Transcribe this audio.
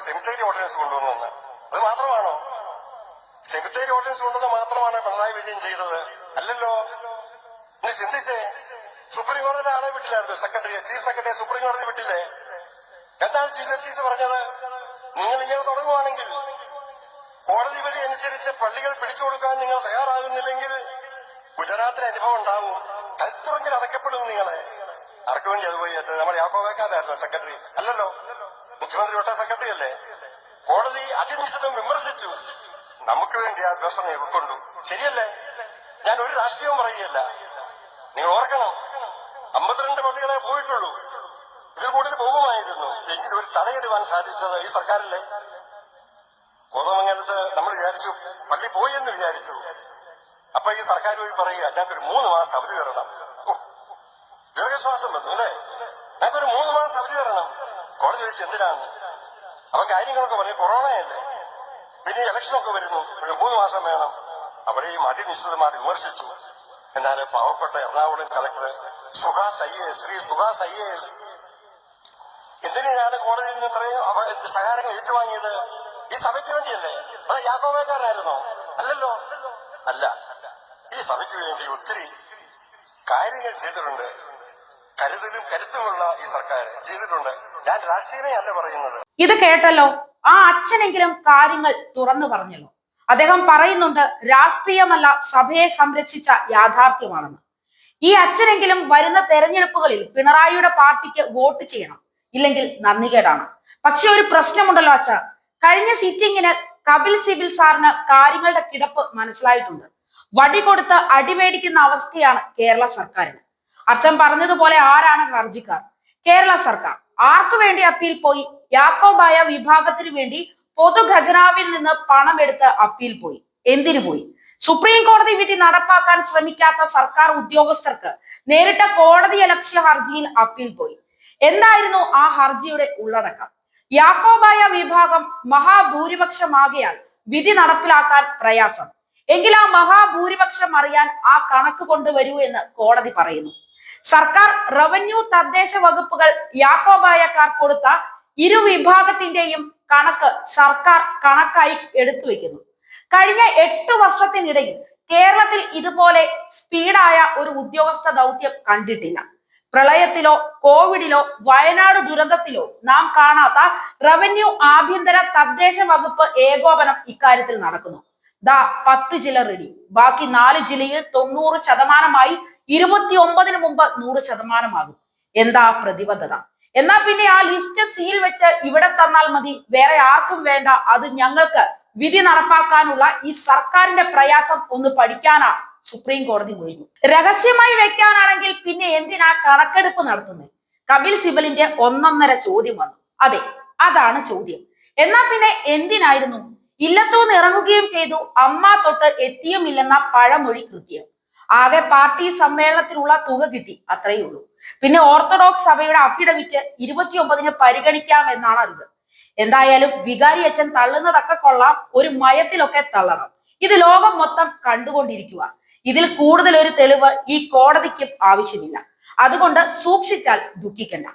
സെമിത്തേരി ordinance കൊണ്ടുവന്നു. അത് മാത്രമാണോ? സെമിത്തേരി ഓർഡിനൻസ് കൊണ്ടുവന്ന് മാത്രമാണ് പിണറായി വിജയൻ ചെയ്തത്? അല്ലല്ലോ. നീ ചിന്തിച്ചേ, സുപ്രീം കോടതിയിലെ ആളെ വിട്ടില്ലായിരുന്നു ചീഫ് സെക്രട്ടറിയെ സുപ്രീം കോടതി വിട്ടില്ലേ? എന്താണ് ചീഫ് ജസ്റ്റിസ് പറഞ്ഞത്? നിങ്ങൾ ഇങ്ങനെ തുടങ്ങുവാണെങ്കിൽ, കോടതി വിധി അനുസരിച്ച് പള്ളികൾ പിടിച്ചു കൊടുക്കാൻ നിങ്ങൾ തയ്യാറാകുന്നില്ലെങ്കിൽ ഗുജറാത്തിലെ അനുഭവം ഉണ്ടാവും. കൽത്തുറങ്കിൽ അടക്കപ്പെടും നിങ്ങളെ. ആർക്കു വേണ്ടി അത് പോയി? നമ്മുടെ യാക്കോബേക്കാരായിരുന്നു സെക്രട്ടറി, അല്ലല്ലോ. മുഖ്യമന്ത്രി ഒട്ട സെക്രട്ടറി അല്ലേ? കോടതി അതിനിശ്ചിതം വിമർശിച്ചു, നമുക്ക് വേണ്ടി ആ വിമർശനം ഉൾക്കൊണ്ടു. ശരിയല്ലേ? ഞാൻ ഒരു രാഷ്ട്രീയവും പറയുകയല്ല. നിങ്ങൾ ഓർക്കണം, 52 പള്ളികളെ പോയിട്ടുള്ളൂ. ഇതിൽ കൂടുതൽ പോകുമായിരുന്നു. എങ്കിലും ഒരു തടയിടുവാൻ സാധിച്ചത് ഈ സർക്കാരിലെ. കോതമംഗലത്ത് നമ്മൾ വിചാരിച്ചു പള്ളി പോയി എന്ന് വിചാരിച്ചു. അപ്പൊ ഈ സർക്കാർ പോയി പറയുക, ഞങ്ങൾക്കൊരു 3 മാസം അവധി തരണം. ദീർഘശ്വാസം വന്നു അല്ലേ? ഞങ്ങൾക്കൊരു 3 മാസം അവധി തരണം. കോടതി വെച്ച് എന്തിനാണ്? അപ്പൊ കാര്യങ്ങളൊക്കെ പറഞ്ഞു, കൊറോണയല്ലേ, പിന്നെ ഇലക്ഷനൊക്കെ വരുന്നു, 3 മാസം വേണം. അവിടെയും അതിനിശ്ചിതമായിട്ട് വിമർശിച്ചു. എന്നാൽ പാവപ്പെട്ട എറണാകുളം കളക്ടർ ശ്രീ സുഹാസ് IAS എന്തിനാണ് കോടതിയിൽ നിന്ന് ഇത്രയും സഹാരങ്ങൾ ഏറ്റുവാങ്ങിയത്? ഈ സഭയ്ക്ക് വേണ്ടിയല്ലേ? അത് യാക്കോബേക്കാരനായിരുന്നോ? അല്ലല്ലോ. അല്ല, ഈ സഭയ്ക്ക് വേണ്ടി ഒത്തിരി കാര്യങ്ങൾ ചെയ്തിട്ടുണ്ട്. കരുതലും കരുത്തുമുള്ള ഈ സർക്കാർ ചെയ്തിട്ടുണ്ട്. ഞാൻ രാഷ്ട്രീയമേ അല്ല പറയുന്നത്. ഇത് കേട്ടല്ലോ, ആ അച്ഛനെങ്കിലും കാര്യങ്ങൾ തുറന്നു പറഞ്ഞല്ലോ. അദ്ദേഹം പറയുന്നുണ്ട് രാഷ്ട്രീയമല്ല സഭയെ സംരക്ഷിച്ച യാഥാർത്ഥ്യമാണെന്ന്. ഈ അച്ഛനെങ്കിലും വരുന്ന തെരഞ്ഞെടുപ്പുകളിൽ പിണറായിയുടെ പാർട്ടിക്ക് വോട്ട് ചെയ്യണം, ഇല്ലെങ്കിൽ നന്ദികേടാണ്. പക്ഷെ ഒരു പ്രശ്നമുണ്ടല്ലോ അച്ഛ, കഴിഞ്ഞ സിറ്റിങ്ങിന് കപിൽ സിബിൽ സാറിന് കാര്യങ്ങളുടെ കിടപ്പ് മനസ്സിലായിട്ടുണ്ട്. വടി കൊടുത്ത് അടിമേടിക്കുന്ന അവസ്ഥയാണ് കേരള സർക്കാരിന്. അച്ഛൻ പറഞ്ഞതുപോലെ ആരാണ് ഹർജിക്കാർ? കേരള സർക്കാർ. ആർക്കു വേണ്ടി അപ്പീൽ പോയി? യാക്കോബായ വിഭാഗത്തിന് വേണ്ടി പൊതു ഖജനാവിൽ നിന്ന് പണമെടുത്ത് അപ്പീൽ പോയി. എന്തിനു പോയി? സുപ്രീം കോടതി വിധി നടപ്പാക്കാൻ ശ്രമിക്കാത്ത സർക്കാർ ഉദ്യോഗസ്ഥർക്ക് നേരിട്ട കോടതിയലക്ഷ്യ ഹർജിയിൽ അപ്പീൽ പോയി. എന്തായിരുന്നു ആ ഹർജിയുടെ ഉള്ളടക്കം? യാക്കോബായ വിഭാഗം മഹാഭൂരിപക്ഷമാകിയാൽ വിധി നടപ്പിലാക്കാൻ പ്രയാസം. എങ്കിൽ ആ മഹാഭൂരിപക്ഷം അറിയാൻ ആ കണക്ക് കൊണ്ടുവരൂ എന്ന് കോടതി പറയുന്നു. സർക്കാർ, റവന്യൂ, തദ്ദേശ വകുപ്പുകൾ യാക്കോബായക്കാർ കൊടുത്ത ഇരു വിഭാഗത്തിന്റെയും കണക്ക് സർക്കാർ കണക്കായി എടുത്തു വെക്കുന്നു. കഴിഞ്ഞ 8 വർഷത്തിനിടയിൽ കേരളത്തിൽ ഇതുപോലെ സ്പീഡായ ഒരു ഉദ്യോഗസ്ഥ ദൗത്യം കണ്ടിട്ടില്ല. പ്രളയത്തിലോ കോവിഡിലോ വയനാട് ദുരന്തത്തിലോ നാം കാണാത്ത റവന്യൂ, ആഭ്യന്തര, തദ്ദേശ വകുപ്പ് ഏകോപനം ഇക്കാര്യത്തിൽ നടക്കുന്നു. 10 ജില്ല റെഡി, ബാക്കി 4 ജില്ലയിൽ 90% 29 മുമ്പ് 100% എന്താ പ്രതിബദ്ധത? എന്നാ പിന്നെ ആ ലിസ്റ്റ് സീൽ വെച്ച് ഇവിടെ തന്നാൽ മതി, വേറെ ആർക്കും വേണ്ട, അത് ഞങ്ങൾക്ക് വിധി നടപ്പാക്കാനുള്ള ഈ സർക്കാരിന്റെ പ്രയാസം ഒന്ന് പഠിക്കാനാ സുപ്രീം കോടതി ഒഴിഞ്ഞു. രഹസ്യമായി വെക്കാനാണെങ്കിൽ പിന്നെ എന്തിനാ കണക്കെടുപ്പ് നടത്തുന്നത്? കപിൽ സിബലിന്റെ 1.5 ചോദ്യം വന്നു. അതെ, അതാണ് ചോദ്യം. എന്നാ പിന്നെ എന്തിനായിരുന്നു? ഇല്ലത്തൂന്ന് ഇറങ്ങുകയും ചെയ്തു, അമ്മ തൊട്ട് എത്തിയുമില്ലെന്ന പഴമൊഴി കൃത്യം. ആകെ പാർട്ടി സമ്മേളനത്തിനുള്ള തുക കിട്ടി, അത്രയേ ഉള്ളൂ. പിന്നെ ഓർത്തഡോക്സ് സഭയുടെ അഫിഡവിറ്റ് 29-ന് പരിഗണിക്കാം എന്നാണ് അറിവ്. എന്തായാലും വികാരി അച്ഛൻ തള്ളുന്നതൊക്കെ കൊള്ളാം, ഒരു മയത്തിലൊക്കെ തള്ളണം. ഇത് ലോകം മൊത്തം കണ്ടുകൊണ്ടിരിക്കുക. ഇതിൽ കൂടുതൽ ഒരു തെളിവ് ഈ കോടതിക്കും ആവശ്യമില്ല. അതുകൊണ്ട് സൂക്ഷിച്ചാൽ ദുഃഖിക്കണ്ട.